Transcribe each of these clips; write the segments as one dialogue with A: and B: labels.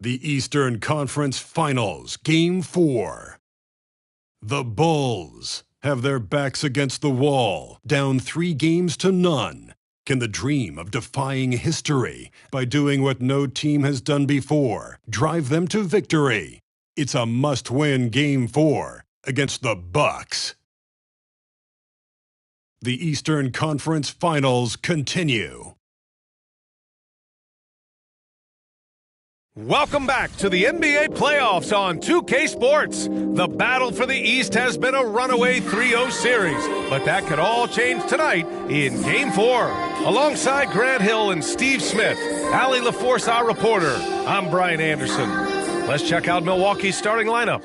A: The Eastern Conference Finals, Game 4. The Bulls have their backs against the wall, down 3-0. Can the dream of defying history by doing what no team has done before drive them to victory? It's a must-win Game 4 against the Bucks. The Eastern Conference Finals continue.
B: Welcome back to the NBA playoffs on 2K Sports. The battle for the East has been a runaway 3-0 series, but that could all change tonight in Game 4. Alongside Grant Hill and Steve Smith, Allie LaForce, our reporter, I'm Brian Anderson. Let's check out Milwaukee's starting lineup.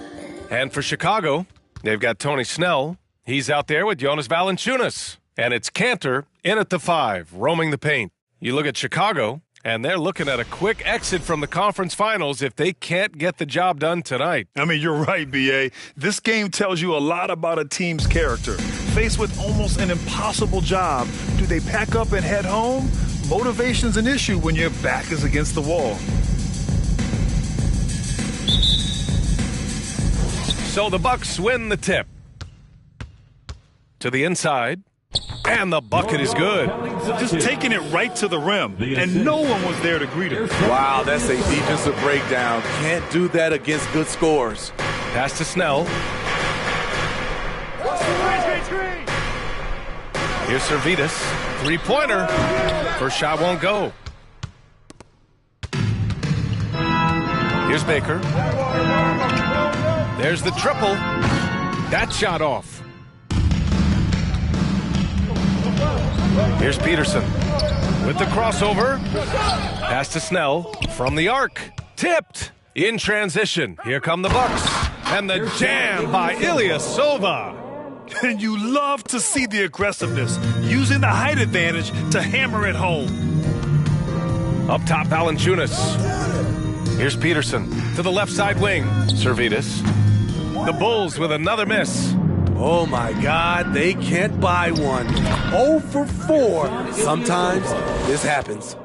B: And for Chicago, they've got Tony Snell. He's out there with Jonas Valanciunas. And it's Cantor in at the 5, roaming the paint. You look at Chicago, and they're looking at a quick exit from the conference finals if they can't get the job done tonight.
C: I mean, you're right, B.A. This game tells you a lot about a team's character. Faced with almost an impossible job, do they pack up and head home? Motivation's an issue when your back is against the wall.
B: So the Bucks win the tip. To the inside. And the bucket is good.
C: Just taking it right to the rim, and no one was there to greet him.
D: Wow, that's a defensive breakdown. Can't do that against good scores.
B: Pass to Snell. Here's Servetus. Three-pointer. First shot won't go. Here's Baker. There's the triple. That shot off. Here's Peterson with the crossover. Pass to Snell from the arc. Tipped in transition. Here come the Bucks. And the jam by Ilyasova.
C: And you love to see the aggressiveness, using the height advantage to hammer it home.
B: Up top, Valanciunas. Here's Peterson to the left side wing. Servetus. The Bulls with another miss.
D: Oh, my God, they can't buy one. 0 for 4. Sometimes this happens.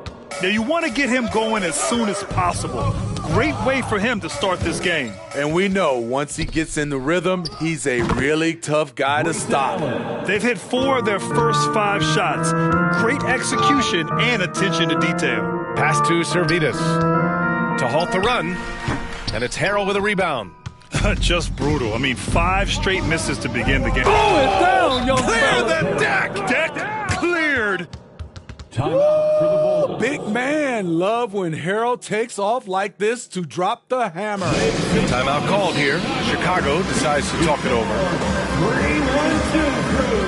C: Now, you want to get him going as soon as possible. Great way for him to start this game.
D: And we know once he gets in the rhythm, he's a really tough guy to stop.
C: They've hit 4 of their first 5 shots. Great execution and attention to detail.
B: Pass to Servetus to halt the run. And it's Harrell with a rebound.
C: Just brutal. I mean, 5 straight misses to begin the game.
D: Blow it down, young
B: Clear the deck!
C: Deck cleared.
D: Timeout for the Bulls. Big man, love when Harold takes off like this to drop the hammer.
B: Timeout called here. Chicago decides to talk it over.
E: 3-1-2 crew.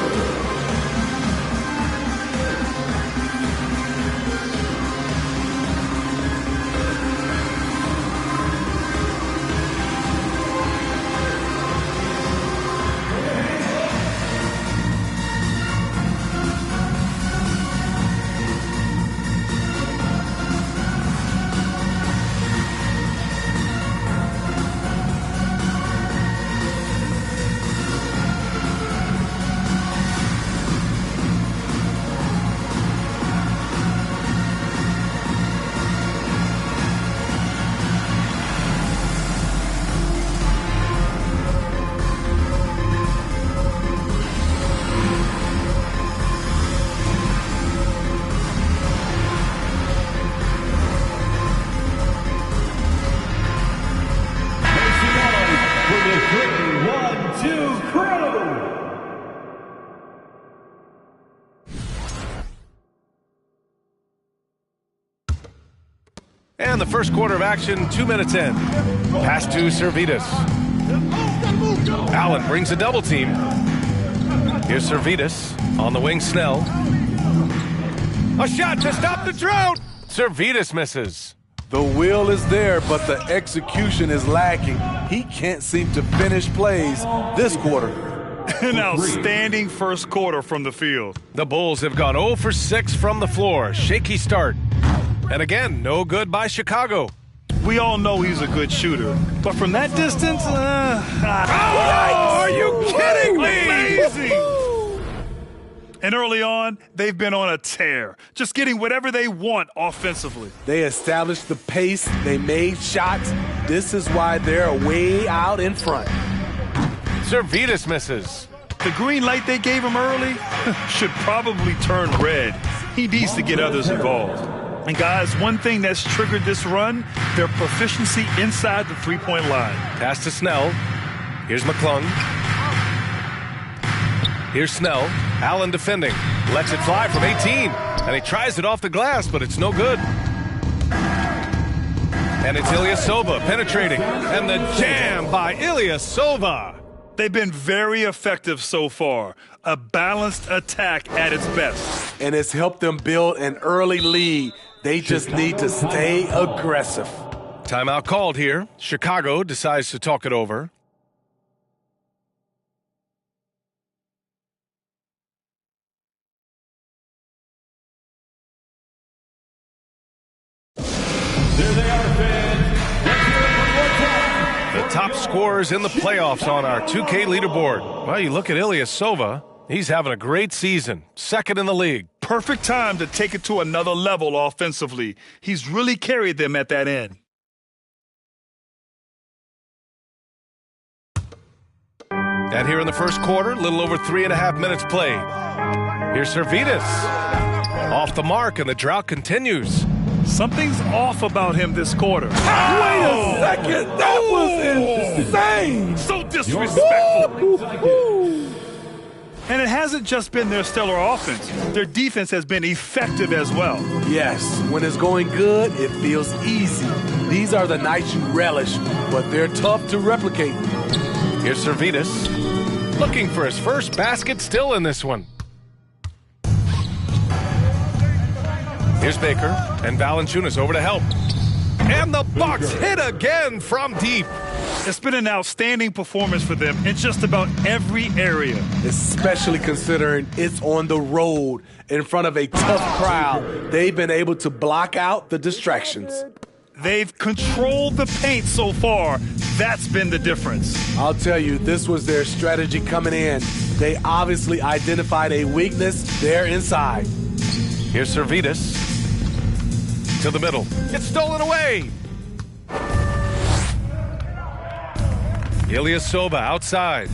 B: And the first quarter of action, 2 minutes in. Pass to Servetus. Allen brings a double team. Here's Servetus on the wing, Snell. A shot to stop the drought. Servetus misses.
D: The will is there, but the execution is lacking. He can't seem to finish plays this quarter.
C: An outstanding first quarter from the field.
B: The Bulls have gone 0 for 6 from the floor. Shaky start. And again, no good by Chicago.
C: We all know he's a good shooter, but from that distance,
B: are you kidding me?
C: Amazing! And early on, they've been on a tear, just getting whatever they want offensively.
D: They established the pace. They made shots. This is why they're way out in front.
B: Servetus misses.
C: The green light they gave him early should probably turn red. He needs to get others involved. And guys, one thing that's triggered this run, their proficiency inside the three-point line.
B: Pass to Snell. Here's McClung. Here's Snell. Allen defending. Lets it fly from 18. And he tries it off the glass, but it's no good. And it's Ilyasova penetrating. And the jam by Ilyasova.
C: They've been very effective so far. A balanced attack at its best.
D: And it's helped them build an early lead. They just need to stay aggressive.
B: Timeout called here. Chicago decides to talk it over.
E: There they are, fans. Let's hear it one more time.
B: The top scorers in the playoffs on our 2K leaderboard. Well, you look at Ilyasova. He's having a great season. Second in the league.
C: Perfect time to take it to another level offensively. He's really carried them at that end.
B: And here in the first quarter, a little over 3.5 minutes played. Here's Servetus. Off the mark, and the drought continues.
C: Something's off about him this quarter.
D: Wait a second. That was insane.
C: So disrespectful. And it hasn't just been their stellar offense. Their defense has been effective as well.
D: Yes, when it's going good, it feels easy. These are the nights you relish, but they're tough to replicate.
B: Here's Servetus. Looking for his first basket still in this one. Here's Baker, and Valanciunas over to help. And the Bucks hit again from deep.
C: It's been an outstanding performance for them in just about every area.
D: Especially considering it's on the road in front of a tough crowd. They've been able to block out the distractions.
C: They've controlled the paint so far. That's been the difference.
D: I'll tell you, this was their strategy coming in. They obviously identified a weakness there inside.
B: Here's Servetus. To the middle. It's stolen away. Ilyasova outside.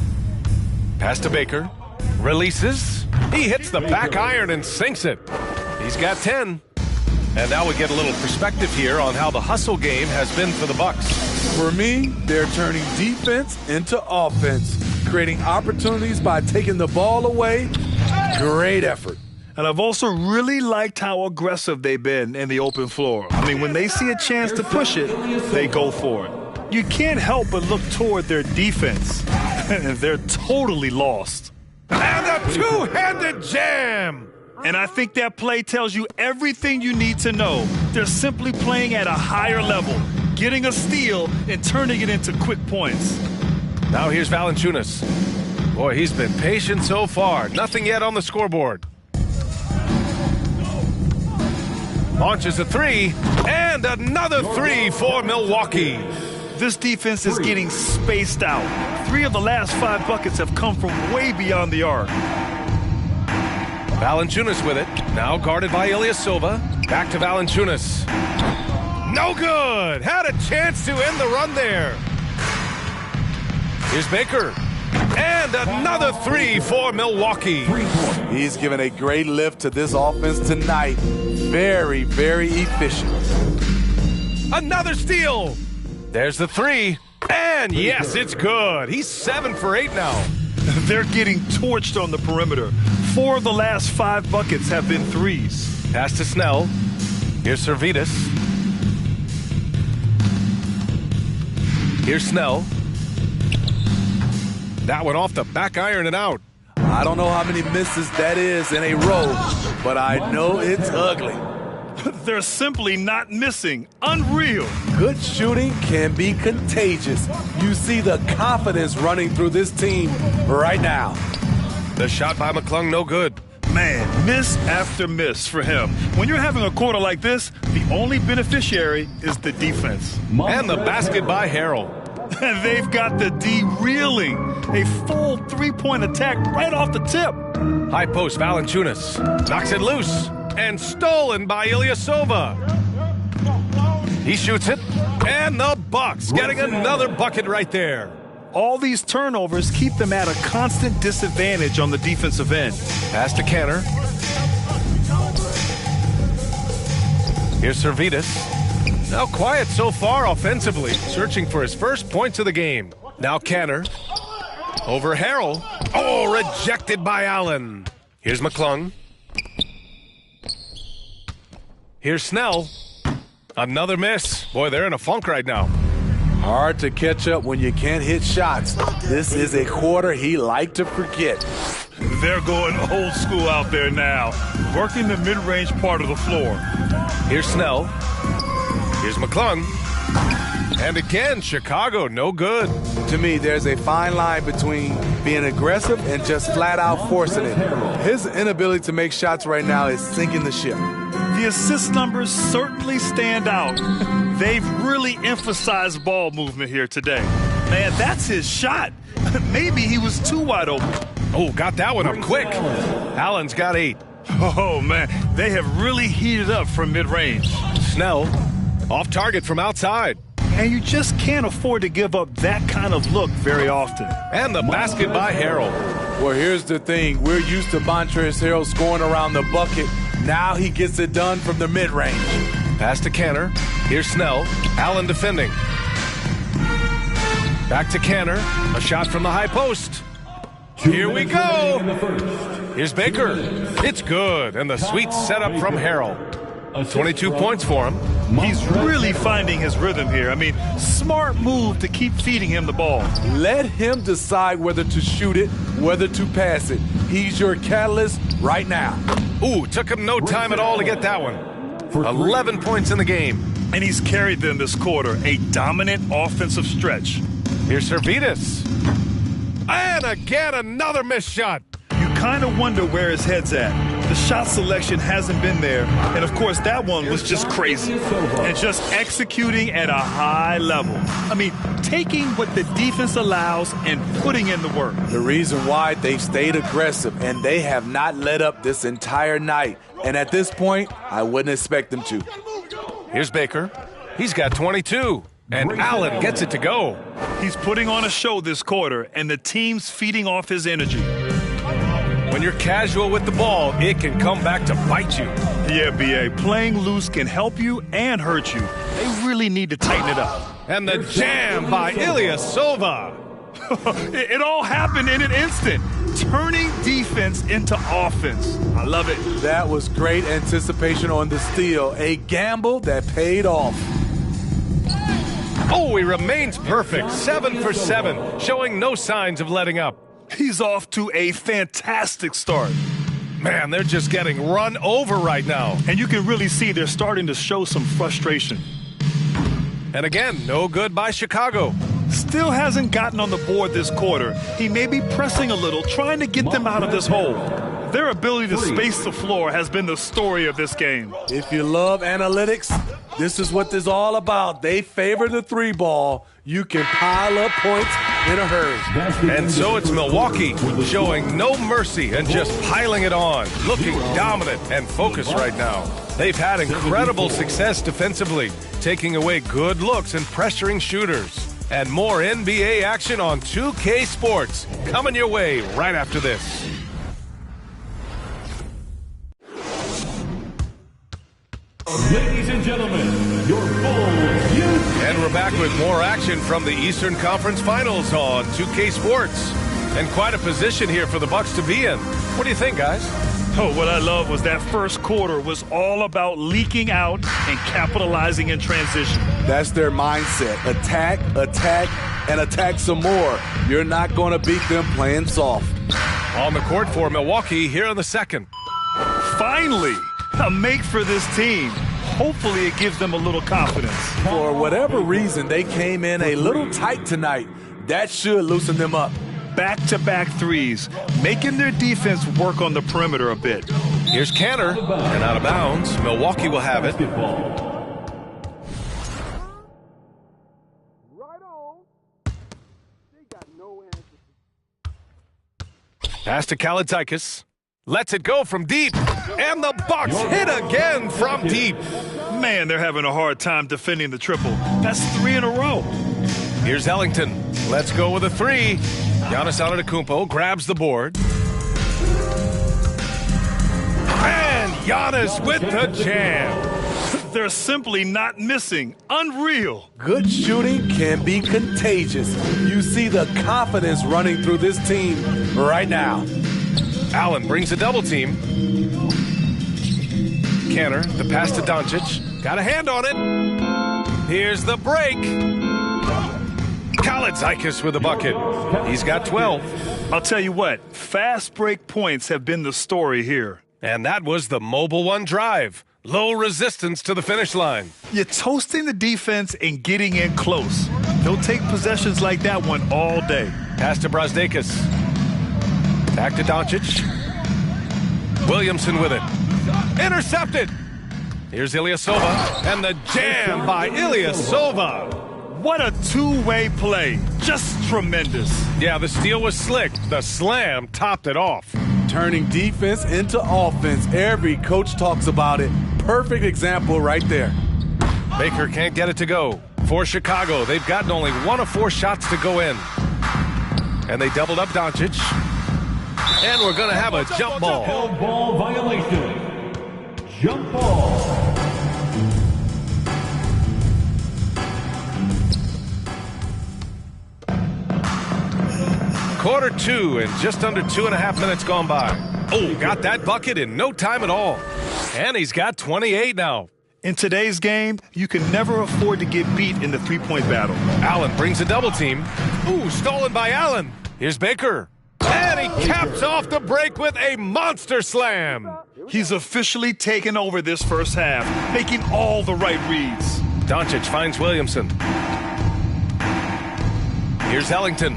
B: Pass to Baker. Releases. He hits the back iron and sinks it. He's got 10. And now we get a little perspective here on how the hustle game has been for the Bucks.
D: For me, they're turning defense into offense, creating opportunities by taking the ball away. Great effort.
C: And I've also really liked how aggressive they've been in the open floor. I mean, when they see a chance to push it, they go for it. You can't help but look toward their defense. They're totally lost.
B: And a two-handed jam!
C: And I think that play tells you everything you need to know. They're simply playing at a higher level, getting a steal and turning it into quick points.
B: Now here's Valanciunas. Boy, he's been patient so far. Nothing yet on the scoreboard. Launches a three, and another three for Milwaukee.
C: This defense is getting spaced out. 3 of the last 5 buckets have come from way beyond the arc.
B: Valanciunas with it. Now guarded by Ilyasova. Back to Valanciunas. No good. Had a chance to end the run there. Here's Baker. And another three for Milwaukee.
D: He's given a great lift to this offense tonight. Very, very efficient.
B: Another steal. There's the three. And yes, it's good. He's 7 for 8 now.
C: They're getting torched on the perimeter. 4 of the last 5 buckets have been threes.
B: Pass to Snell. Here's Servetus. Here's Snell. That one off the back iron and out.
D: I don't know how many misses that is in a row, but I know it's ugly.
C: They're simply not missing. Unreal.
D: Good shooting can be contagious. You see the confidence running through this team right now.
B: The shot by McClung, no good.
C: Man, miss after miss for him. When you're having a quarter like this, the only beneficiary is the defense.
B: And the basket by Harrell.
C: And they've got the D reeling. A full 3-point attack right off the tip.
B: High post, Valanciunas knocks it loose and stolen by Ilyasova. He shoots it, and the Bucks getting another bucket right there.
C: All these turnovers keep them at a constant disadvantage on the defensive end.
B: Pass to Kanter. Here's Servetus. Now quiet so far offensively, searching for his first points of the game. Now Kanter. Over Harrell. Oh, rejected by Allen. Here's McClung. Here's Snell. Another miss. Boy, they're in a funk right now.
D: Hard to catch up when you can't hit shots. This is a quarter he liked to forget.
C: They're going old school out there now, working the mid-range part of the floor.
B: Here's Snell. Here's McClung. And again, Chicago, no good.
D: To me, there's a fine line between being aggressive and just flat out forcing it. His inability to make shots right now is sinking the ship.
C: The assist numbers certainly stand out. They've really emphasized ball movement here today. Man, that's his shot. Maybe he was too wide open.
B: Oh, got that one up quick. Allen's got 8.
C: Oh, man, they have really heated up from mid-range.
B: Snell, off target from outside.
C: And you just can't afford to give up that kind of look very often.
B: And the basket by Harrell.
D: Well, here's the thing. We're used to Montrezl Harrell scoring around the bucket. Now he gets it done from the mid-range.
B: Pass to Kanter. Here's Snell. Allen defending. Back to Kanter. A shot from the high post. Here we go. Here's Baker. It's good. And the sweet setup from Harrell. 22 points for him.
C: He's really finding his rhythm here. I mean, smart move to keep feeding him the ball.
D: Let him decide whether to shoot it, whether to pass it. He's your catalyst right now.
B: Ooh, took him no time at all to get that one. 11 points in the game.
C: And he's carried them this quarter, a dominant offensive stretch.
B: Here's Servetus. And again, another missed shot.
C: You kind of wonder where his head's at. The shot selection hasn't been there. And, of course, that one was just crazy. And just executing at a high level. I mean, taking what the defense allows and putting in the work.
D: The reason why they've stayed aggressive, and they have not let up this entire night. And at this point, I wouldn't expect them to.
B: Here's Baker. He's got 22. And Allen gets it to go.
C: He's putting on a show this quarter, and the team's feeding off his energy.
B: When you're casual with the ball, it can come back to bite you.
C: Yeah, B.A., playing loose can help you and hurt you. They really need to tighten it up.
B: And the jam by Ilyasova.
C: It all happened in an instant, turning defense into offense. I love it.
D: That was great anticipation on the steal, a gamble that paid off.
B: Oh, he remains perfect, 7 for 7, showing no signs of letting up.
C: He's off to a fantastic start.
B: Man, they're just getting run over right now.
C: And you can really see they're starting to show some frustration.
B: And again, no good by Chicago.
C: Still hasn't gotten on the board this quarter. He may be pressing a little, trying to get them out of this hole. Their ability to space the floor has been the story of this game.
D: If you love analytics, this is what this is all about. They favor the 3-ball. You can pile up points in a hurry.
B: And so it's Milwaukee showing no mercy and just piling it on, looking dominant and focused right now. They've had incredible success defensively, taking away good looks and pressuring shooters. And more NBA action on 2K Sports coming your way right after this.
E: Ladies and gentlemen, your Bulls.
B: And we're back with more action from the Eastern Conference Finals on 2K Sports. And quite a position here for the Bucks to be in. What do you think, guys?
C: Oh, what I love was that first quarter was all about leaking out and capitalizing in transition.
D: That's their mindset. Attack, attack, and attack some more. You're not going to beat them playing soft.
B: On the court for Milwaukee here in the second.
C: Finally, a make for this team. Hopefully it gives them a little confidence.
D: For whatever reason, they came in a little tight tonight. That should loosen them up.
C: Back-to-back threes, making their defense work on the perimeter a bit.
B: Here's Kanter, and out of bounds. Milwaukee will have it. Pass to Kalaitakis. Lets it go from deep. And the Bucks hit again from deep.
C: Man, they're having a hard time defending the triple. That's 3 in a row.
B: Here's Ellington. Let's go with a 3. Giannis Antetokounmpo grabs the board. And Giannis with the jam.
C: They're simply not missing. Unreal.
D: Good shooting can be contagious. You see the confidence running through this team right now.
B: Allen brings a double team. Kanter, the pass to Doncic. Got a hand on it. Here's the break. Kalaitzakis with a bucket. He's got 12.
C: I'll tell you what, fast break points have been the story here.
B: And that was the Mobile One drive. Low resistance to the finish line.
C: You're toasting the defense and getting in close. They'll take possessions like that one all day.
B: Pass to Brazdeikis. Back to Doncic. Williamson with it. Intercepted. Here's Ilyasova. And the jam by Ilyasova.
C: What a two-way play. Just tremendous.
B: Yeah, the steal was slick. The slam topped it off.
D: Turning defense into offense. Every coach talks about it. Perfect example right there.
B: Baker can't get it to go. For Chicago, they've gotten only 1 of 4 shots to go in. And they doubled up Doncic. And we're going to have a jump ball.
E: Held ball violation. Jump ball.
B: Quarter 2 and just under 2.5 minutes gone by. Oh, got that bucket in no time at all. And he's got 28 now.
C: In today's game, you can never afford to get beat in the three-point battle.
B: Allen brings a double team. Ooh, stolen by Allen. Here's Baker. And he caps off the break with a monster slam.
C: He's officially taken over this first half, making all the right reads.
B: Doncic finds Williamson. Here's Ellington.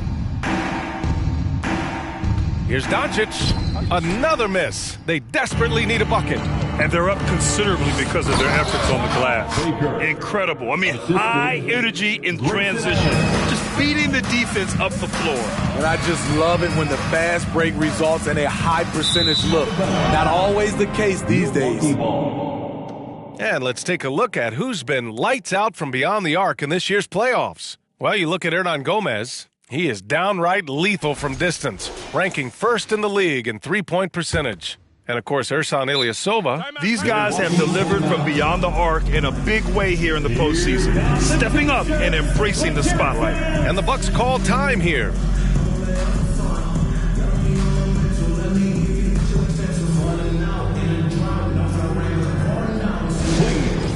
B: Here's Doncic. Another miss. They desperately need a bucket.
C: And they're up considerably because of their efforts on the glass. Incredible. I mean, high energy in transition. Just beating the defense up the floor.
D: And I just love it when the fast break results in a high percentage look. Not always the case these days.
B: And let's take a look at who's been lights out from beyond the arc in this year's playoffs. Well, you look at Hernan Gomez. He is downright lethal from distance, ranking first in the league in three-point percentage. And, of course, Ersan Ilyasova.
C: These guys have delivered from beyond the arc in a big way here in the postseason, stepping up and embracing the spotlight.
B: And the Bucks call time here.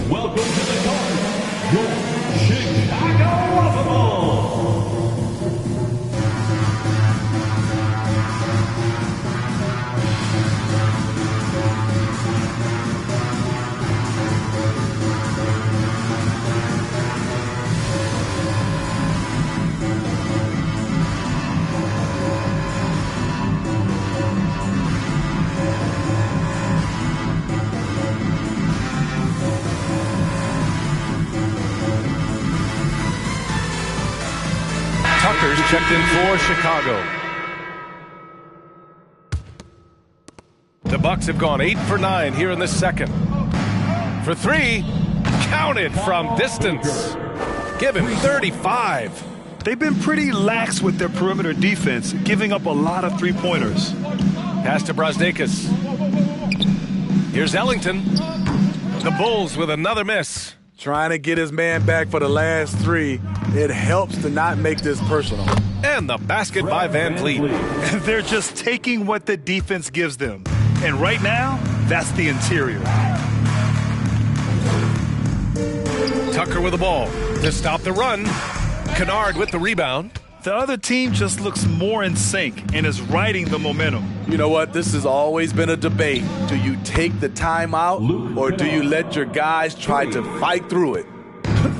E: Welcome to the card, your Chicago Bulls.
B: Tucker's checked in for Chicago. The Bucks have gone 8 for 9 here in the second. For 3, counted from distance. Give him 35.
C: They've been pretty lax with their perimeter defense, giving up a lot of three-pointers.
B: Pass to Brazdeikis. Here's Ellington. The Bulls with another miss.
D: Trying to get his man back for the last 3. It helps to not make this personal.
B: And the basket by Van Vliet.
C: They're just taking what the defense gives them. And right now, that's the interior.
B: Tucker with the ball to stop the run. Kennard with the rebound.
C: The other team just looks more in sync and is riding the momentum.
D: You know what? This has always been a debate. Do you take the timeout or do you let your guys try to fight through it?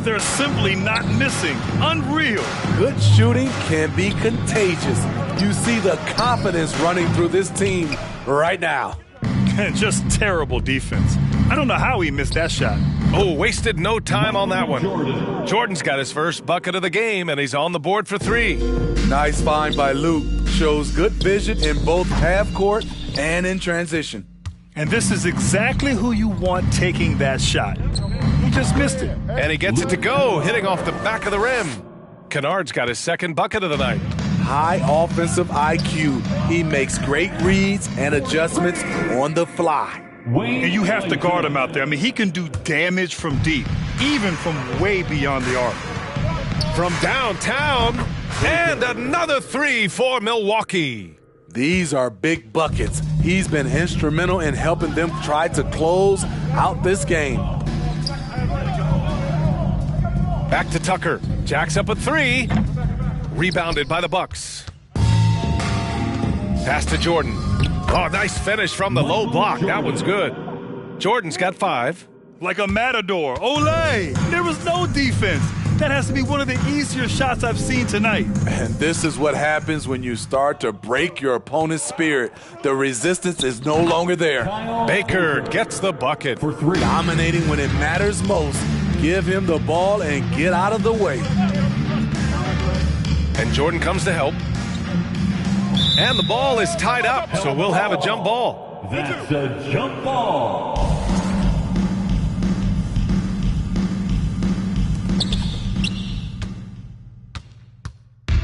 C: They're simply not missing. Unreal.
D: Good shooting can be contagious. You see the confidence running through this team right now.
C: And just terrible defense. I don't know how he missed that shot.
B: Oh, wasted no time on that one. Jordan's got his first bucket of the game, and he's on the board for 3.
D: Nice find by Luke. shows good vision in both half court and in transition.
C: And this is exactly who you want taking that shot. He just missed it.
B: And he gets it to go, hitting off the back of the rim. Kennard's got his second bucket of the night.
D: High offensive IQ. He makes great reads and adjustments on the fly.
C: And you have to guard him out there. I mean, he can do damage from deep, even from way beyond the arc.
B: From downtown, and another three for Milwaukee.
D: These are big buckets. He's been instrumental in helping them try to close out this game.
B: Back to Tucker. Jacks up a three. Rebounded by the Bucks. Pass to Jordan. Oh, nice finish from the low block. That one's good. Jordan's got 5.
C: Like a matador. Olay! There was no defense. That has to be one of the easier shots I've seen tonight.
D: And this is what happens when you start to break your opponent's spirit. The resistance is no longer there.
B: Baker gets the bucket.
D: For 3. Dominating when it matters most. Give him the ball and get out of the way.
B: And Jordan comes to help. And the ball is tied up, so we'll have a jump ball.
E: That's a jump ball.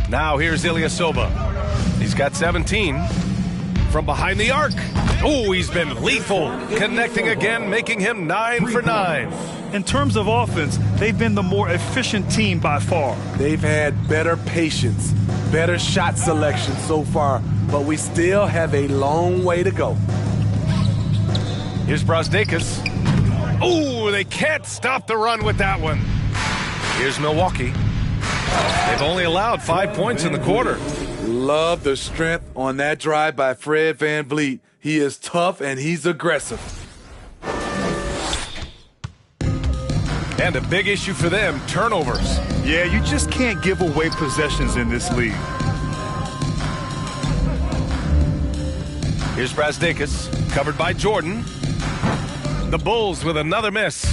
B: Now here's Ilyasova. He's got 17 from behind the arc. Oh, he's been lethal, connecting again, making him 9 for 9.
C: In terms of offense, they've been the more efficient team by far.
D: They've had better patience, better shot selection so far, but we still have a long way to go.
B: Here's Brazdeikis. Oh, they can't stop the run with that one. Here's Milwaukee. They've only allowed 5 points in the quarter.
D: Love the strength on that drive by Fred VanVleet. He is tough and he's aggressive.
B: And a big issue for them, turnovers.
C: Yeah, you just can't give away possessions in this league.
B: Here's Brazdeikis, covered by Jordan. The Bulls with another miss.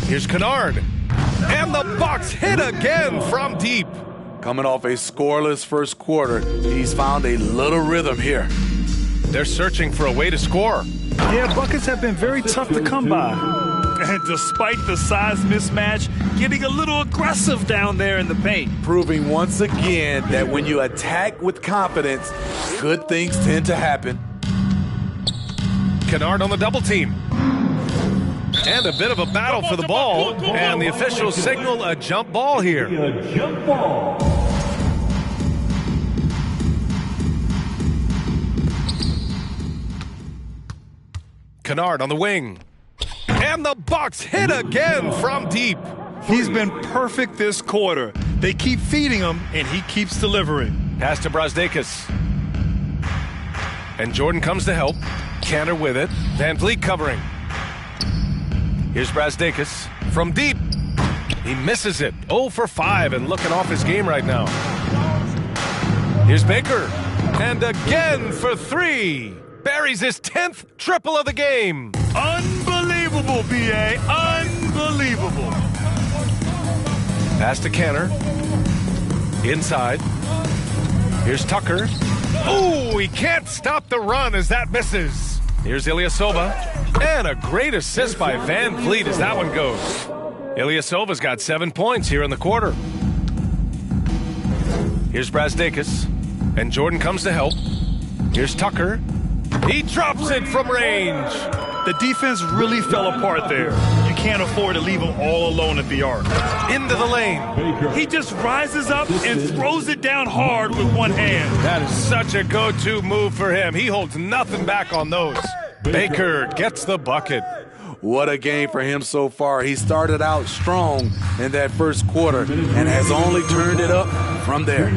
B: Here's Kennard. And the Bucks hit again from deep.
D: Coming off a scoreless first quarter, he's found a little rhythm here.
B: They're searching for a way to score.
C: Yeah, buckets have been very tough to come by. And despite the size mismatch, getting a little aggressive down there in the paint.
D: Proving once again that when you attack with confidence, good things tend to happen.
B: Kennard on the double team. And a bit of a battle for the ball. And the officials signal a jump ball here.
E: A jump ball.
B: Kennard on the wing. And the Bucks hit again from deep.
C: He's been perfect this quarter. They keep feeding him, and he keeps delivering.
B: Pass to Brazdeikis. And Jordan comes to help. Kanter with it. VanVleet covering. Here's Brazdeikis from deep. He misses it. 0 for 5 and looking off his game right now. Here's Baker. And again for 3. Buries his 10th triple of the game.
C: Unbelievable, B.A. Unbelievable.
B: Pass to Kanter. Inside. Here's Tucker. Oh, he can't stop the run as that misses. Here's Ilyasova. And a great assist by VanVleet as that one goes. Ilyasova's got 7 points here in the quarter. Here's Brazdeikis. And Jordan comes to help. Here's Tucker. He drops it from range.
C: The defense really fell apart there. You can't afford to leave him all alone at the arc.
B: Into the lane.
C: He just rises up and throws it down hard with one hand.
B: That is such a go-to move for him. He holds nothing back on those. Baker gets the bucket.
D: What a game for him so far. He started out strong in that first quarter and has only turned it up from there.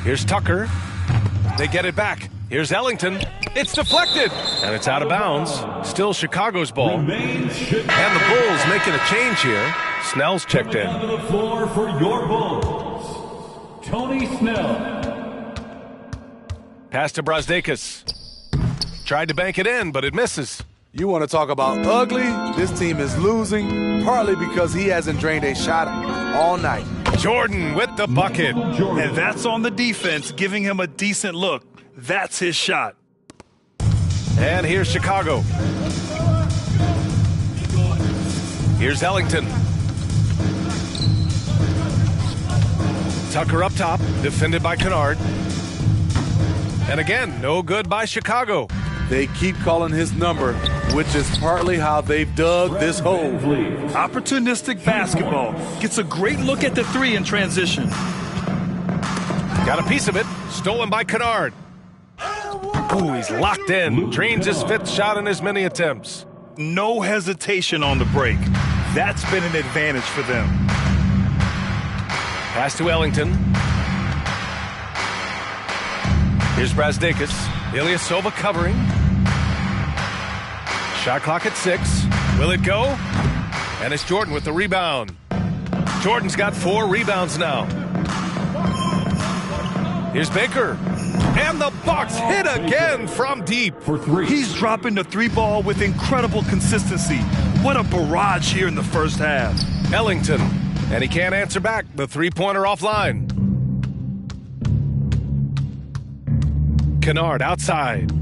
B: Here's Tucker. They get it back. Here's Ellington. It's deflected. And it's out of bounds. Still Chicago's ball. And the Bulls making a change here. Snell's checked in.
E: Coming onto the floor for your Bulls, Tony Snell.
B: Pass to Brazdeikis. Tried to bank it in, but it misses.
D: You want to talk about ugly? This team is losing, partly because he hasn't drained a shot all night.
B: Jordan with the bucket.
C: And that's on the defense, giving him a decent look. That's his shot.
B: And here's Chicago. Here's Ellington. Tucker up top, defended by Kennard. And again, no good by Chicago.
D: They keep calling his number, which is partly how they've dug this hole.
C: Opportunistic basketball. Gets a great look at the three in transition.
B: Got a piece of it, stolen by Kennard. Ooh, he's locked in. Drains his 5th shot in as many attempts.
C: No hesitation on the break. That's been an advantage for them.
B: Pass to Ellington. Here's Brazdakis. Ilyasova covering. Shot clock at 6. Will it go? And it's Jordan with the rebound. Jordan's got 4 rebounds now. Here's Baker. And the Bucks hit again from deep.
E: For 3.
C: He's dropping the 3 ball with incredible consistency. What a barrage here in the first half.
B: Ellington. And he can't answer back. The 3-pointer offline. Kennard outside.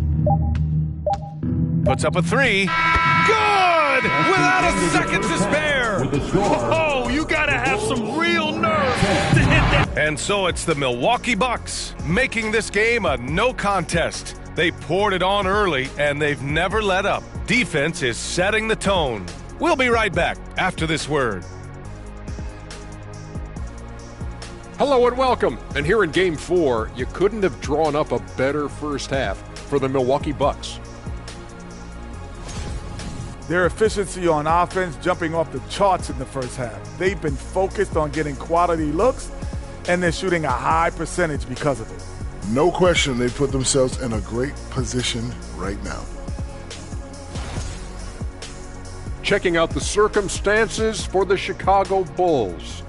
B: Puts up a 3. Good! Without a second to spare.
C: Oh, you gotta have some real nerve to hit that.
B: And so it's the Milwaukee Bucks making this game a no contest. They poured it on early, and they've never let up. Defense is setting the tone. We'll be right back after this word.
F: Hello and welcome. And here in Game 4, you couldn't have drawn up a better first half for the Milwaukee Bucks.
G: Their efficiency on offense jumping off the charts in the first half. They've been focused on getting quality looks, and they're shooting a high percentage because of it.
H: No question they put themselves in a great position right now.
F: Checking out the circumstances for the Chicago Bulls.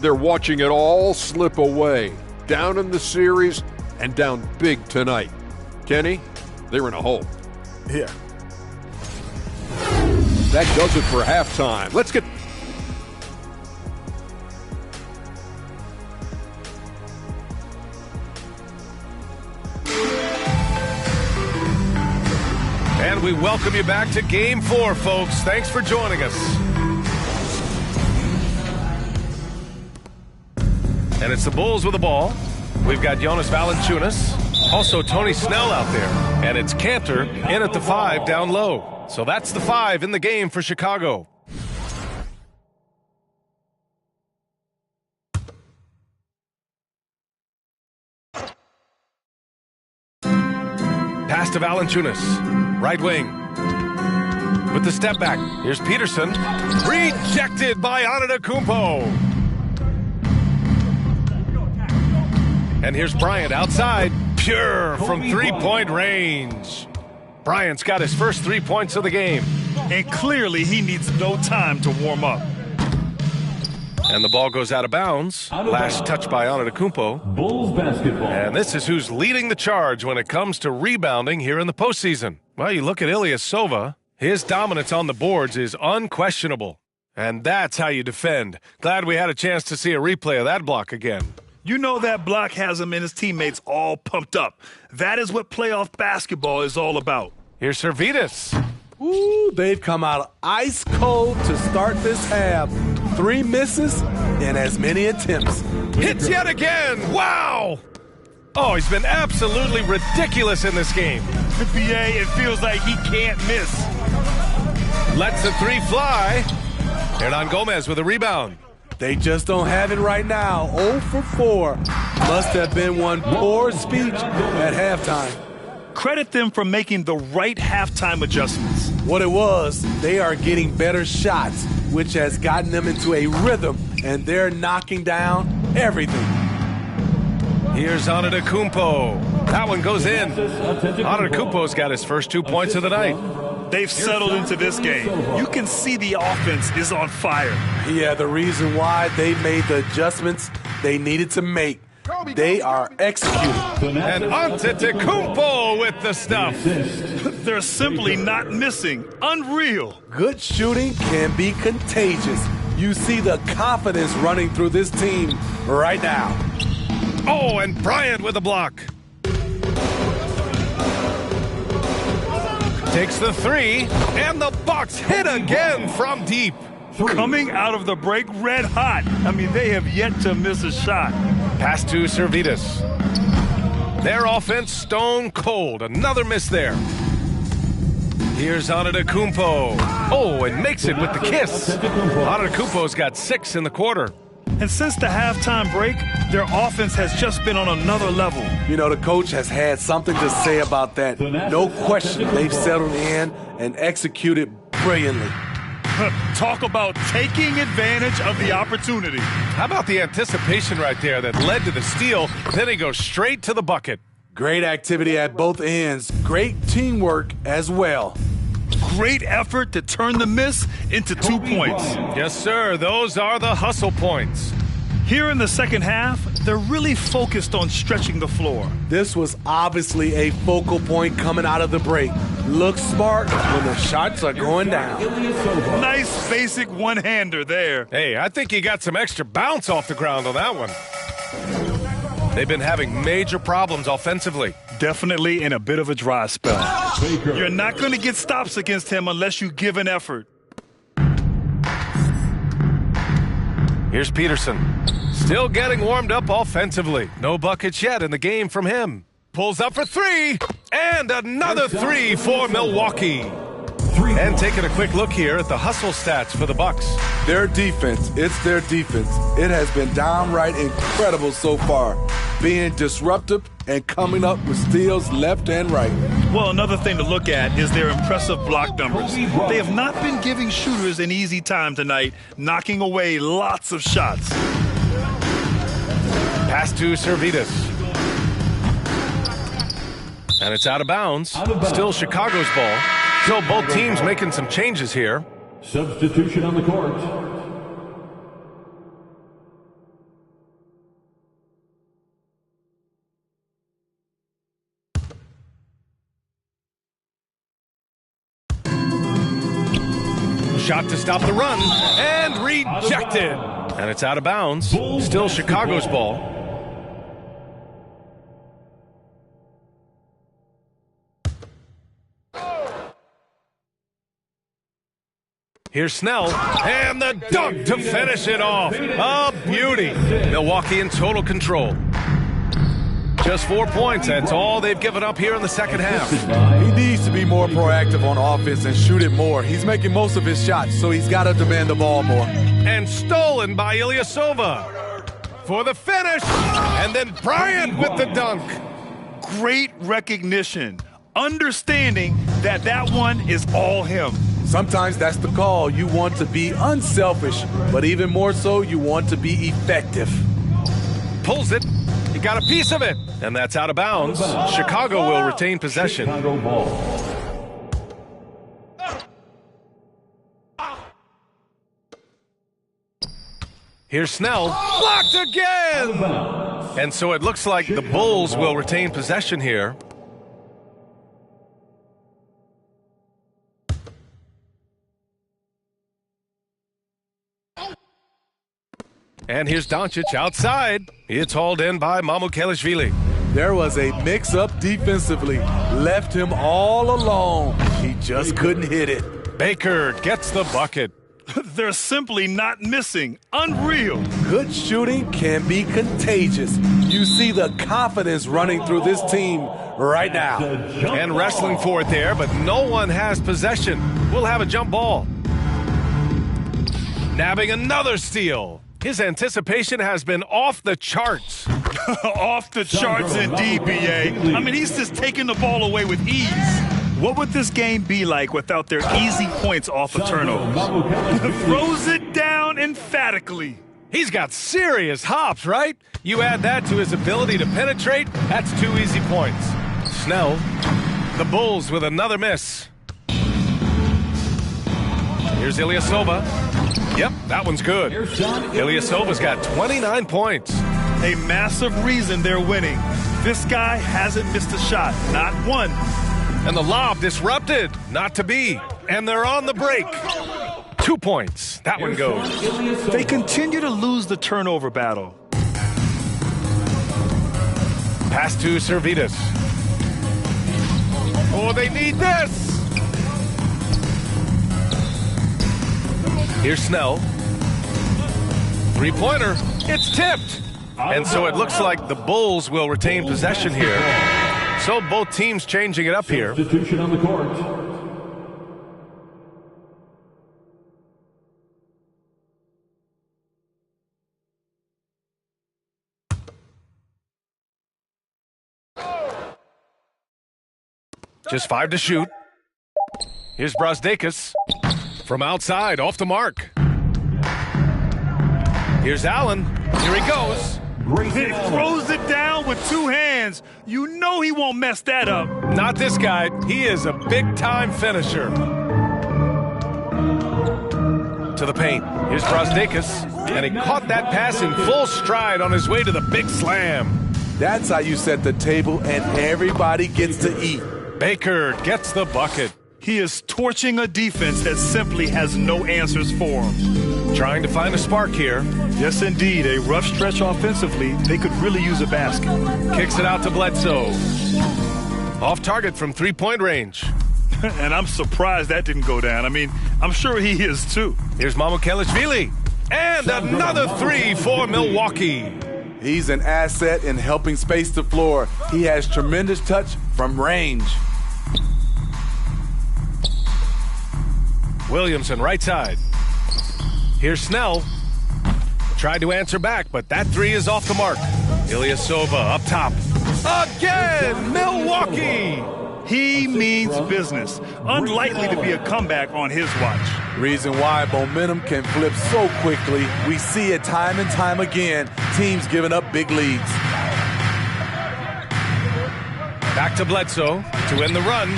F: They're watching it all slip away, down in the series and down big tonight. Kenny, they're in a hole.
G: Yeah.
F: That does it for halftime. Let's get...
B: And we welcome you back to Game 4, folks. Thanks for joining us. And it's the Bulls with the ball. We've got Jonas Valanciunas, also Tony Snell out there. And it's Cantor in at the 5 down low. So that's the 5 in the game for Chicago. Pass to Valanciunas, right wing. With the step back, here's Peterson. Rejected by Antetokounmpo. And here's Bryant outside, pure from 3-point range. Bryant's got his first 3 points of the game.
C: And clearly he needs no time to warm up.
B: And the ball goes out of bounds. Last touch by Antetokounmpo.
E: Bulls basketball.
B: And this is who's leading the charge when it comes to rebounding here in the postseason. Well, you look at Ilyasova. His dominance on the boards is unquestionable. And that's how you defend. Glad we had a chance to see a replay of that block again.
C: You know that block has him and his teammates all pumped up. That is what playoff basketball is all about.
B: Here's Servetus.
D: Ooh, they've come out ice cold to start this half. 3 misses and as many attempts.
B: Hits yet again. Wow. Oh, he's been absolutely ridiculous in this game.
C: NBA, it feels like he can't miss.
B: Lets the 3 fly. Hernan Gomez with a rebound.
D: They just don't have it right now. 0 for 4. Must have been one poor speech at halftime.
C: Credit them for making the right halftime adjustments.
D: What it was, they are getting better shots, which has gotten them into a rhythm, and they're knocking down everything.
B: Here's Antetokounmpo. That one goes in. Antetokounmpo's got his first 2 points of the night.
C: They've settled into this game. You can see the offense is on fire.
D: Yeah, the reason why they made the adjustments they needed to make. They are executing.
B: And Antetokounmpo with the stuff.
C: They're simply not missing. Unreal.
D: Good shooting can be contagious. You see the confidence running through this team right now.
B: Oh, and Bryant with a block. Takes the three, and the Bucks hit again from deep.
C: Coming out of the break red hot. I mean, they have yet to miss a shot.
B: Pass to Servetus. Their offense stone cold. Another miss there. Here's Antetokounmpo. Oh, and makes it with the kiss. Antetokounmpo's got 6 in the quarter.
C: And since the halftime break, their offense has just been on another level.
D: You know, the coach has had something to say about that. No question, they've settled in and executed brilliantly.
C: Talk about taking advantage of the opportunity.
B: How about the anticipation right there that led to the steal? Then he goes straight to the bucket.
D: Great activity at both ends. Great teamwork as well.
C: Great effort to turn the miss into 2 points.
B: Yes, sir. Those are the hustle points.
C: Here in the second half, they're really focused on stretching the floor.
D: This was obviously a focal point coming out of the break. Look smart when the shots are going down.
C: Nice basic one-hander there.
B: Hey, I think he got some extra bounce off the ground on that one. They've been having major problems offensively.
C: Definitely in a bit of a dry spell. You're not going to get stops against him unless you give an effort.
B: Here's Peterson. Still getting warmed up offensively. No buckets yet in the game from him. Pulls up for 3. And another 3 for Milwaukee. And taking a quick look here at the hustle stats for the Bucks.
D: Their defense, it's their defense. It has been downright incredible so far. Being disruptive and coming up with steals left and right.
C: Well, another thing to look at is their impressive block numbers. They have not been giving shooters an easy time tonight, knocking away lots of shots.
B: Pass to Servetus. And it's out of bounds. Still Chicago's ball. Still both teams making some changes here.
E: Substitution on the court.
B: Shot to stop the run, and rejected. And it's out of bounds. Still Chicago's ball. Here's Snell, and the dunk to finish it off. A beauty. Milwaukee in total control. Just 4 points. That's all they've given up here in the second half.
D: He needs to be more proactive on offense and shoot it more. He's making most of his shots, so he's got to demand the ball more.
B: And stolen by Ilyasova for the finish. And then Bryant with the dunk.
C: Great recognition. Understanding that that one is all him.
D: Sometimes that's the call. You want to be unselfish, but even more so, you want to be effective.
B: Pulls it. He got a piece of it. And that's out of bounds. Chicago will retain possession.
E: Chicago ball.
B: Here's Snell. Blocked again! And so it looks like the Bulls will retain possession here. And here's Doncic outside. It's hauled in by Mamukelashvili.
D: There was a mix-up defensively. Left him all alone. He just couldn't hit it.
B: Baker gets the bucket.
C: They're simply not missing. Unreal.
D: Good shooting can be contagious. You see the confidence running through this team right now.
B: And wrestling for it there, but no one has possession. We'll have a jump ball. Nabbing another steal. His anticipation has been off the charts.
C: Off the charts indeed, B.A. I mean, he's just taking the ball away with ease. What would this game be like without their easy points off of turnovers? Throws it down emphatically.
B: He's got serious hops, right? You add that to his ability to penetrate, that's 2 easy points. Snell, the Bulls with another miss. Here's Ilyasova. Yep, that one's good. Ilyasova's got 29 points.
C: A massive reason they're winning. This guy hasn't missed a shot, not one.
B: And the lob disrupted, not to be. And they're on the break. 2 points. That one goes.
C: They continue to lose the turnover battle.
B: Pass to Servetus. Oh, they need this. Here's Snell. Three-pointer. It's tipped. And so it looks like the Bulls will retain possession here. So both teams changing it up here.
E: Substitution on the court.
B: Just 5 to shoot. Here's Brazdeikis from outside, off the mark. Here's Allen. Here he goes.
C: He throws it down with 2 hands. You know he won't mess that up.
B: Not this guy. He is a big-time finisher. To the paint. Here's Brazdeikis. And he caught that pass in full stride on his way to the big slam.
D: That's how you set the table and everybody gets to eat.
B: Baker gets the bucket.
C: He is torching a defense that simply has no answers for him.
B: Trying to find a spark here.
C: Yes, indeed. A rough stretch offensively. They could really use a basket.
B: Kicks it out to Bledsoe. Off target from three-point range.
C: And I'm surprised that didn't go down. I mean, I'm sure he is too.
B: Here's Mamukelashvili. And another 3 for Milwaukee.
D: He's an asset in helping space the floor. He has tremendous touch from range.
B: Williamson, right side. Here's Snell. Tried to answer back, but that 3 is off the mark. Ilyasova up top. Again, Milwaukee!
C: He means business. Unlikely to be a comeback on his watch.
D: Reason why momentum can flip so quickly. We see it time and time again. Teams giving up big leads.
B: Back to Bledsoe to end the run.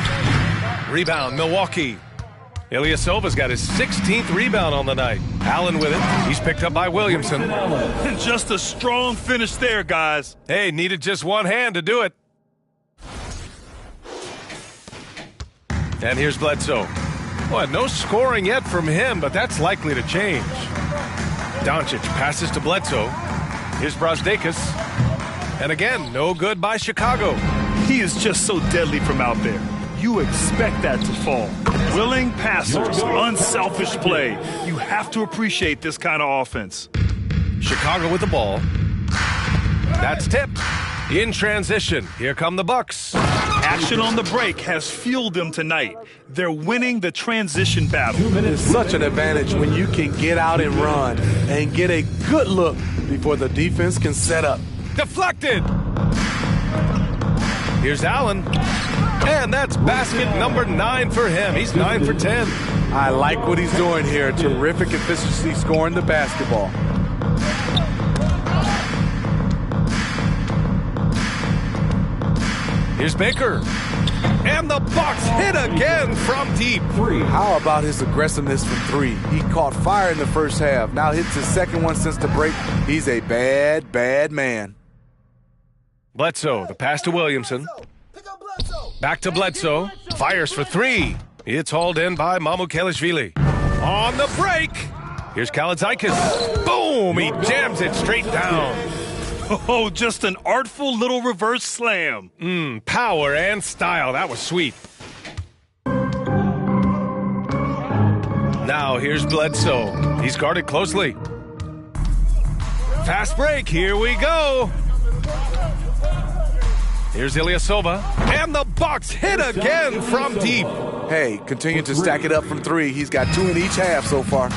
B: Rebound, Milwaukee. Ilyasova's got his 16th rebound on the night. Allen with it. He's picked up by Williamson.
C: Just a strong finish there, guys.
B: Hey, needed just one hand to do it. And here's Bledsoe. Boy, no scoring yet from him, but that's likely to change. Doncic passes to Bledsoe. Here's Brazdeikis. And again, no good by Chicago.
C: He is just so deadly from out there. You expect that to fall. Willing passers, unselfish play. You have to appreciate this kind of offense.
B: Chicago with the ball. That's tipped. In transition, here come the Bucks.
C: Action on the break has fueled them tonight. They're winning the transition battle.
D: It's such an advantage when you can get out and run and get a good look before the defense can set up.
B: Deflected. Here's Allen. And that's basket number 9 for him. He's 9 for 10.
D: I like what he's doing here. Terrific efficiency scoring the basketball.
B: Here's Baker. And the Bucks hit again from deep.
D: How about his aggressiveness from 3? He caught fire in the first half. Now hits his second one since the break. He's a bad, bad man.
B: Bledsoe, the pass to Williamson. Back to Bledsoe. Fires for 3. It's hauled in by Mamukelashvili. On the break. Here's Kaladzikis. Boom! He jams it straight down.
C: Oh, just an artful little reverse slam.
B: Power and style. That was sweet. Now here's Bledsoe. He's guarded closely. Fast break. Here we go. Here's Ilyasova. And the Bucks hit again from deep.
D: Hey, continue to stack it up from 3. He's got 2 in each half so far.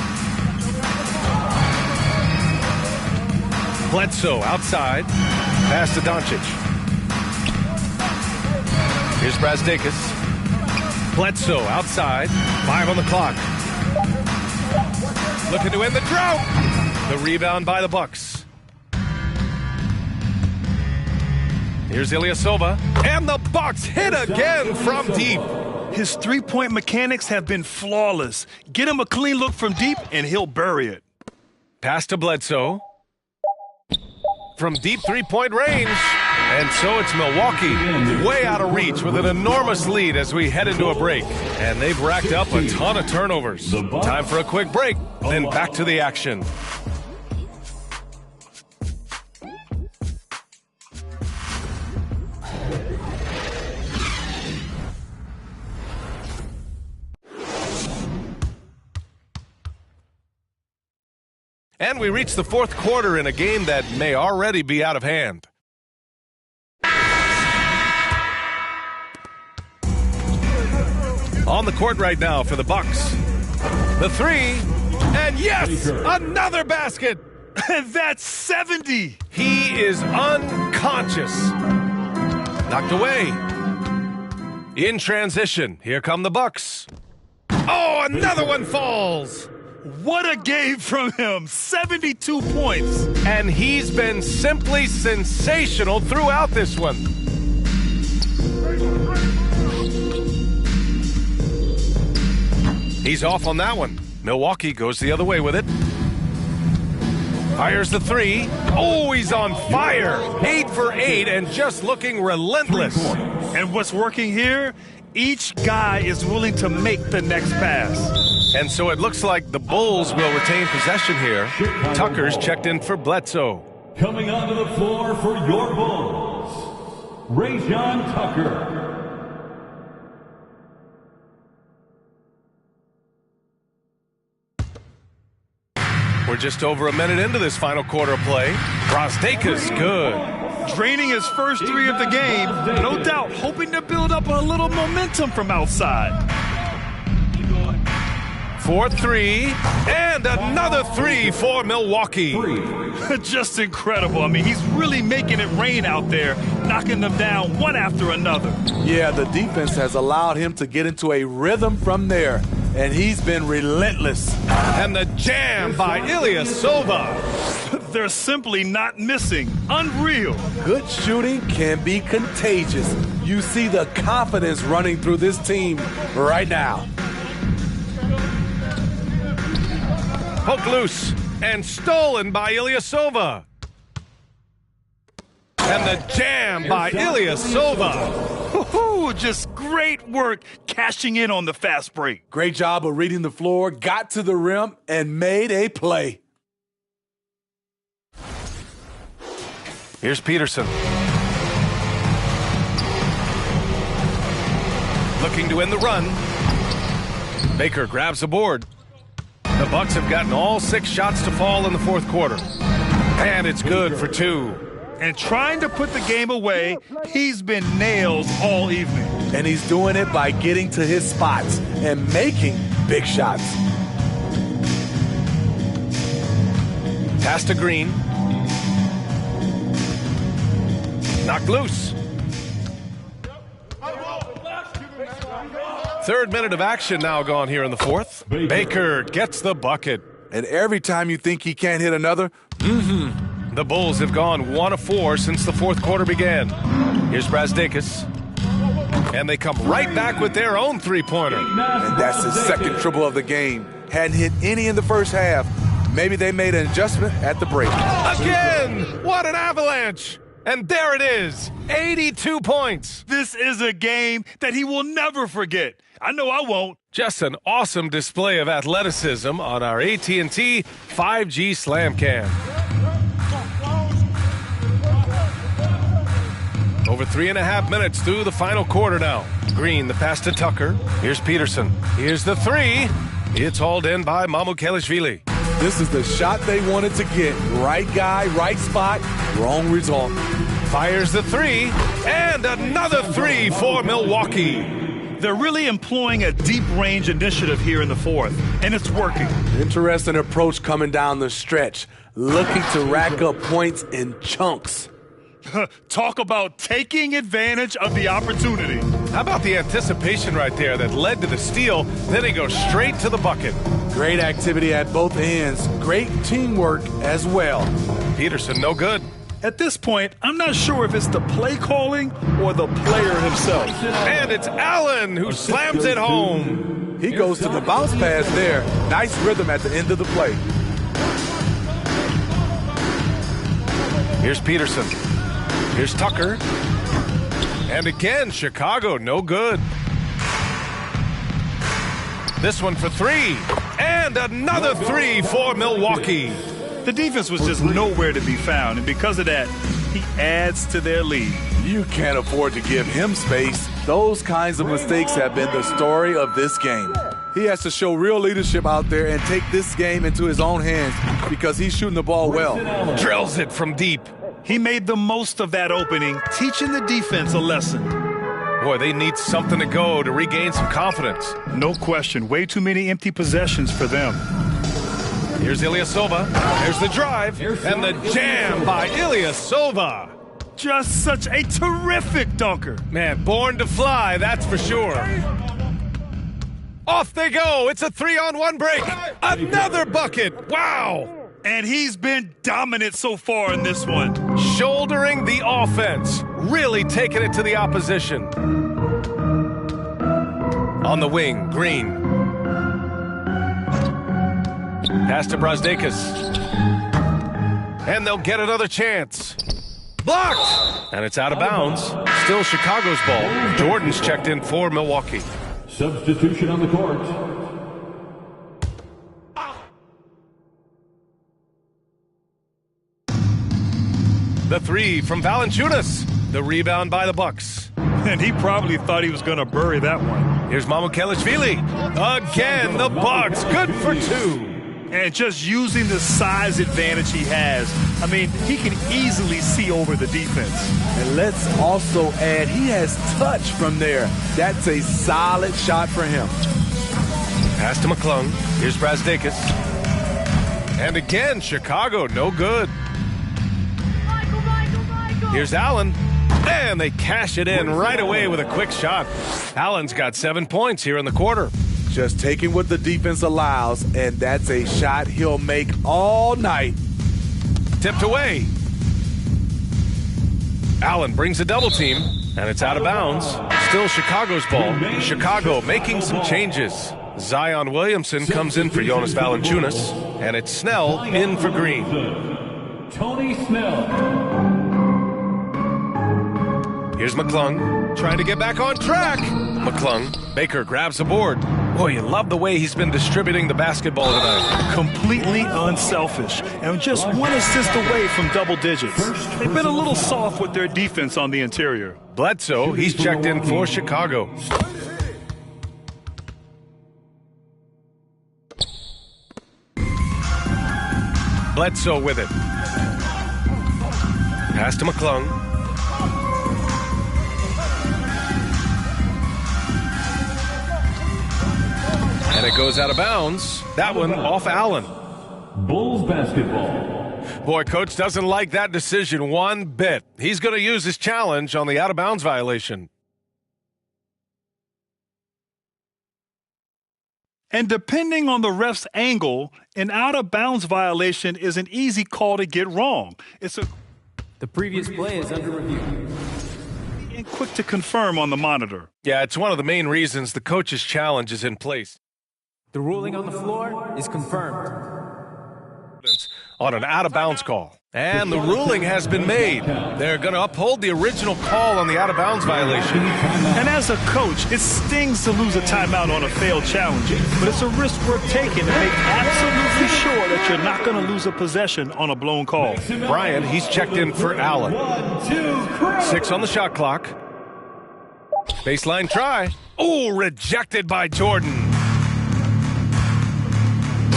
B: Bledsoe outside. Pass to Doncic. Here's Brazdeikis. Bledsoe outside. 5 on the clock. Looking to end the drought. The rebound by the Bucks. Here's Ilyasova. And the Bucks hit again from deep.
C: His three-point mechanics have been flawless. Get him a clean look from deep, and he'll bury it.
B: Pass to Bledsoe. from deep three-point range. And so it's Milwaukee way out of reach with an enormous lead as we head into a break. And they've racked up a ton of turnovers. Time for a quick break, then back to the action. And we reach the fourth quarter in a game that may already be out of hand. On the court right now for the Bucks. The three, and yes, another basket.
C: And that's 70.
B: He is unconscious. Knocked away. In transition, here come the Bucks. Oh, another one falls.
C: What a game from him. 72 points.
B: And he's been simply sensational throughout this one. He's off on that one. Milwaukee goes the other way with it. Fires the three. Oh, he's on fire. 8 for 8 and just looking relentless.
C: And what's working here? Each guy is willing to make the next pass.
B: And so it looks like the Bulls will retain possession here. Tucker's checked in for Bledsoe.
E: Coming onto the floor for your Bulls, Rajon Tucker.
B: We're just over a minute into this final quarter of play. Brasdeikis good.
C: Draining his first three of the game, no doubt hoping to build up a little momentum from outside.
B: 4-3, and another three for Milwaukee.
C: Just incredible. I mean, he's really making it rain out there, knocking them down one after another.
D: Yeah, the defense has allowed him to get into a rhythm from there, and he's been relentless.
B: And the jam by Ilyasova.
C: They're simply not missing. Unreal.
D: Good shooting can be contagious. You see the confidence running through this team right now.
B: Poked loose and stolen by Ilyasova. And the jam by Ilyasova.
C: Just great work cashing in on the fast break.
D: Great job of reading the floor, got to the rim, and made a play.
B: Here's Peterson. Looking to end the run. Baker grabs the board. The Bucks have gotten all 6 shots to fall in the fourth quarter. And it's good for 2.
C: And trying to put the game away, he's been nailed all evening.
D: And he's doing it by getting to his spots and making big shots.
B: Pass to Green. Knocked loose. Third minute of action now gone here in the fourth. Baker gets the bucket.
D: And every time you think he can't hit another,
B: The Bulls have gone 1 of 4 since the fourth quarter began. Here's Brasdeikis. And they come right back with their own three-pointer.
D: And that's his second triple of the game. Hadn't hit any in the first half. Maybe they made an adjustment at the break.
B: Again! What an avalanche! And there it is, 82 points.
C: This is a game that he will never forget. I know I won't.
B: Just an awesome display of athleticism on our AT&T 5G Slam Cam. Over 3.5 minutes through the final quarter now. Green, the pass to Tucker. Here's Peterson. Here's the three. It's hauled in by Mamukelashvili.
D: This is the shot they wanted to get. Right guy, right spot, wrong result.
B: Fires the three, and another three for Milwaukee.
C: They're really employing a deep range initiative here in the fourth, and it's working.
D: Interesting approach coming down the stretch. Looking to rack up points in chunks.
C: Talk about taking advantage of the opportunity.
B: How about the anticipation right there that led to the steal, then he goes straight to the bucket.
D: Great activity at both ends. Great teamwork as well.
B: Peterson, no good.
C: At this point, I'm not sure if it's the play calling or the player himself.
B: And it's Allen who slams it home.
D: He goes to the bounce pass there. Nice rhythm at the end of the play.
B: Here's Peterson. Here's Tucker. And again, Chicago, no good. This one for three. And another three for Milwaukee.
C: The defense was just nowhere to be found, and because of that, he adds to their lead.
D: You can't afford to give him space. Those kinds of mistakes have been the story of this game. He has to show real leadership out there and take this game into his own hands because he's shooting the ball well.
B: Drills it from deep.
C: He made the most of that opening, teaching the defense a lesson.
B: Boy, they need something to go to regain some confidence.
C: No question, way too many empty possessions for them.
B: Here's Ilyasova. There's the drive and the jam by Ilyasova.
C: Just such a terrific dunker.
B: Man, born to fly, that's for sure. Off they go. It's a 3-on-1 break. Another bucket. Wow.
C: And he's been dominant so far in this one.
B: Shouldering the offense. Really taking it to the opposition. On the wing, Green. Pass to Brazdeikis. And they'll get another chance. Blocked! And it's out of bounds. Still Chicago's ball. Jordan's checked in for Milwaukee.
E: Substitution on the court.
B: The three from Valanciunas. The rebound by the Bucks.
C: And he probably thought he was going to bury that one.
B: Here's Mamukelashvili. Again, the Bucks. Good for two.
C: And just using the size advantage he has, I mean, he can easily see over the defense.
D: And let's also add, he has touch from there. That's a solid shot for him.
B: Pass to McClung. Here's Brazdeikis. And again, Chicago, no good. Here's Allen. And they cash it in right away with a quick shot. Allen's got 7 points here in the quarter.
D: Just taking what the defense allows, and that's a shot he'll make all night.
B: Tipped away. Allen brings a double team, and it's out of bounds. Still Chicago's ball. Chicago making some changes. Zion Williamson comes in for Jonas Valanciunas, and it's Snell in for Green.
E: Tony Snell.
B: Here's McClung, trying to get back on track. McClung, Baker grabs the board. Boy, you love the way he's been distributing the basketball tonight.
C: Completely unselfish, and just one assist away from double digits. They've been a little soft with their defense on the interior.
B: Bledsoe, he's checked in for Chicago. Bledsoe with it. Pass to McClung. And it goes out of bounds. That one off Allen.
E: Bulls basketball.
B: Boy, coach doesn't like that decision one bit. He's going to use his challenge on the out-of-bounds violation.
C: And depending on the ref's angle, an out-of-bounds violation is an easy call to get wrong.
I: The previous play is under review.
C: And quick to confirm on the monitor.
B: Yeah, it's one of the main reasons the coach's challenge is in place.
I: The ruling on the floor is confirmed.
B: On an out-of-bounds call. And the ruling has been made. They're going to uphold the original call on the out-of-bounds violation.
C: And as a coach, it stings to lose a timeout on a failed challenge. But it's a risk worth taking to make absolutely sure that you're not going to lose a possession on a blown call.
B: Bryant, he's checked in for Allen. 6 on the shot clock. Baseline try. Oh, rejected by Jordan.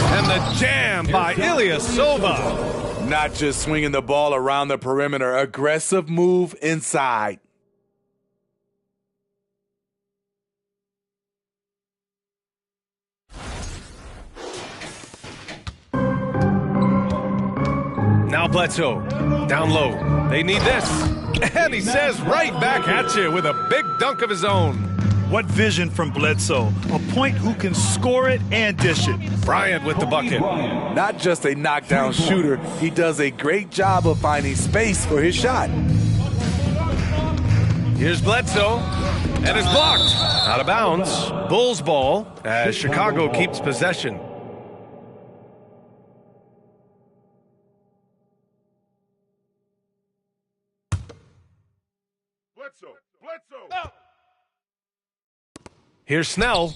B: And the jam by Ilyasova.
D: Not just swinging the ball around the perimeter, aggressive move inside.
B: Now Bledsoe, down low. They need this. And he says right back at you with a big dunk of his own.
C: What vision from Bledsoe. A point who can score it and dish it.
B: Bryant with the bucket.
D: Not just a knockdown shooter, he does a great job of finding space for his shot.
B: Here's Bledsoe, and it's blocked. Out of bounds. Bulls ball as Chicago keeps possession. Here's Snell.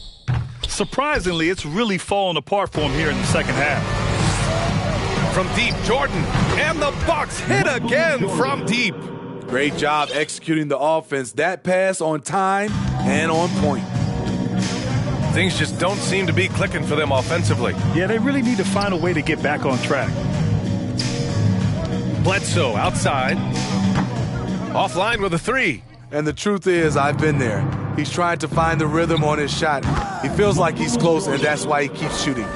C: Surprisingly, it's really fallen apart for him here in the second half.
B: From deep, Jordan. And the Bucks hit again from deep.
D: Great job executing the offense. That pass on time and on point.
B: Things just don't seem to be clicking for them offensively.
C: Yeah, they really need to find a way to get back on track.
B: Bledsoe outside. Offline with a three.
D: And the truth is, I've been there. He's trying to find the rhythm on his shot. He feels like he's close, and that's why he keeps shooting.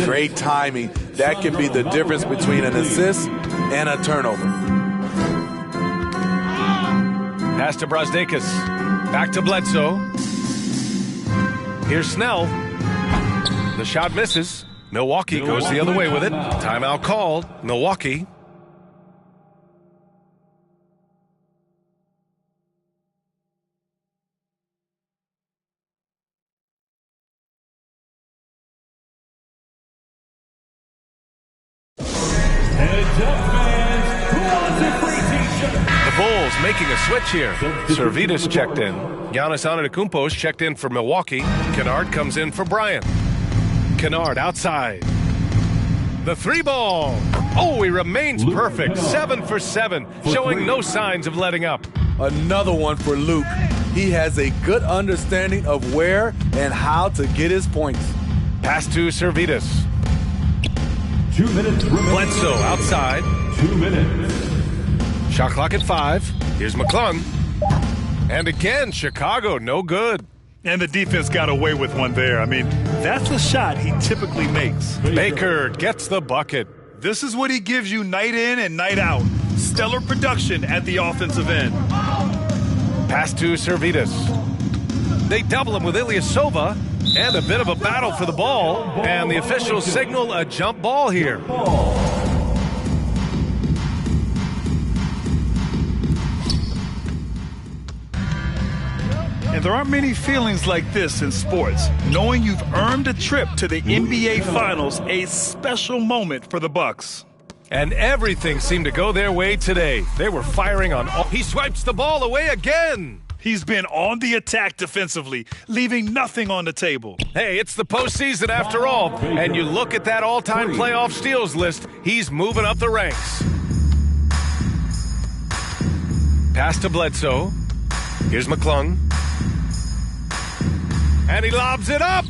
D: Great timing. That can be the difference between an assist and a turnover.
B: Pass to Brazdeikis. Back to Bledsoe. Here's Snell. The shot misses. Milwaukee goes the other way with it. Timeout called. Milwaukee. The Bulls making a switch here. Servitas checked in. Giannis Antetokounmpo checked in for Milwaukee. Kennard comes in for Bryant. Kennard outside. The three ball. Oh, he remains perfect. 7 for 7, showing no signs of letting up.
D: Another one for Luke. He has a good understanding of where and how to get his points.
B: Pass to Servitas.
E: 2 minutes remaining.
B: Bledsoe outside.
E: 2 minutes.
B: Shot clock at 5. Here's McClung. And again, Chicago, no good.
C: And the defense got away with one there. I mean, that's a shot he typically makes.
B: Baker gets the bucket.
C: This is what he gives you night in and night out. Stellar production at the offensive end.
B: Pass to Servitas. They double him with Ilyasova. And a bit of a battle for the ball. And the officials signal a jump ball here.
C: And there aren't many feelings like this in sports. Knowing you've earned a trip to the NBA Finals, a special moment for the Bucks.
B: And everything seemed to go their way today. They were firing on all. He swipes the ball away again.
C: He's been on the attack defensively, leaving nothing on the table.
B: Hey, it's the postseason after all. And you look at that all-time playoff steals list, he's moving up the ranks. Pass to Bledsoe. Here's McClung. And he lobs it up.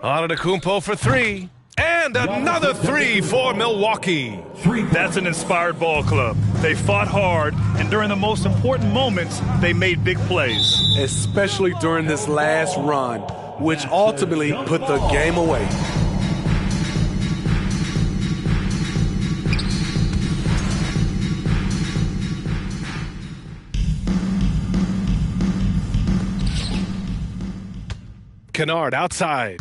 B: Antetokounmpo for 3. And another 3 for Milwaukee.
C: That's an inspired ball club. They fought hard, and during the most important moments, they made big plays.
D: Especially during this last run, which ultimately put the game away.
B: Kennard outside.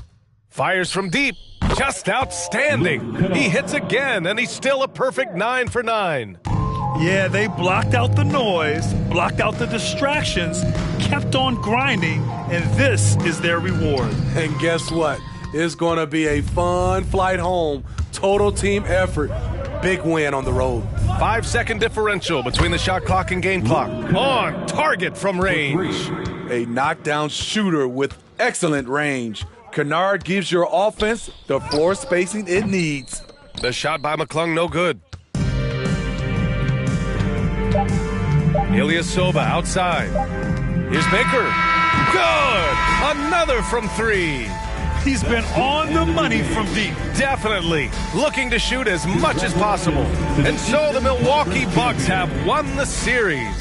B: Fires from deep. Just outstanding. He hits again, and he's still a perfect 9 for 9.
C: Yeah, they blocked out the noise, blocked out the distractions, kept on grinding, and this is their reward.
D: And guess what? It's going to be a fun flight home. Total team effort. Big win on the road.
B: 5-second differential between the shot clock and game clock. On target from range.
D: A knockdown shooter with excellent range. Kennard gives your offense the floor spacing it needs.
B: The shot by McClung, no good. Ilyasova outside. Here's Baker. Good! Another from 3.
C: He's been on the money from deep.
B: Definitely looking to shoot as much as possible. And so the Milwaukee Bucks have won the series.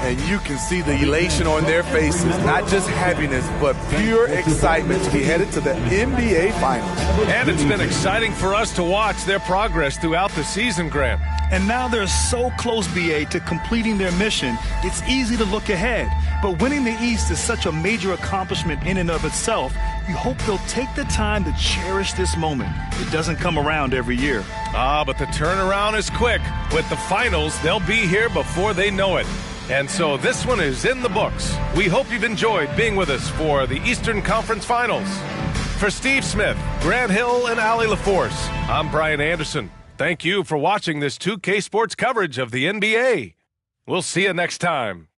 D: And you can see the elation on their faces. Not just happiness, but pure excitement to be headed to the NBA Finals.
B: And it's been exciting for us to watch their progress throughout the season, Grant.
C: And now they're so close, BA, to completing their mission, it's easy to look ahead. But winning the East is such a major accomplishment in and of itself. You hope they'll take the time to cherish this moment. It doesn't come around every year.
B: But the turnaround is quick. With the finals, they'll be here before they know it. And so this one is in the books. We hope you've enjoyed being with us for the Eastern Conference Finals. For Steve Smith, Grant Hill, and Allie LaForce, I'm Brian Anderson. Thank you for watching this 2K Sports coverage of the NBA. We'll see you next time.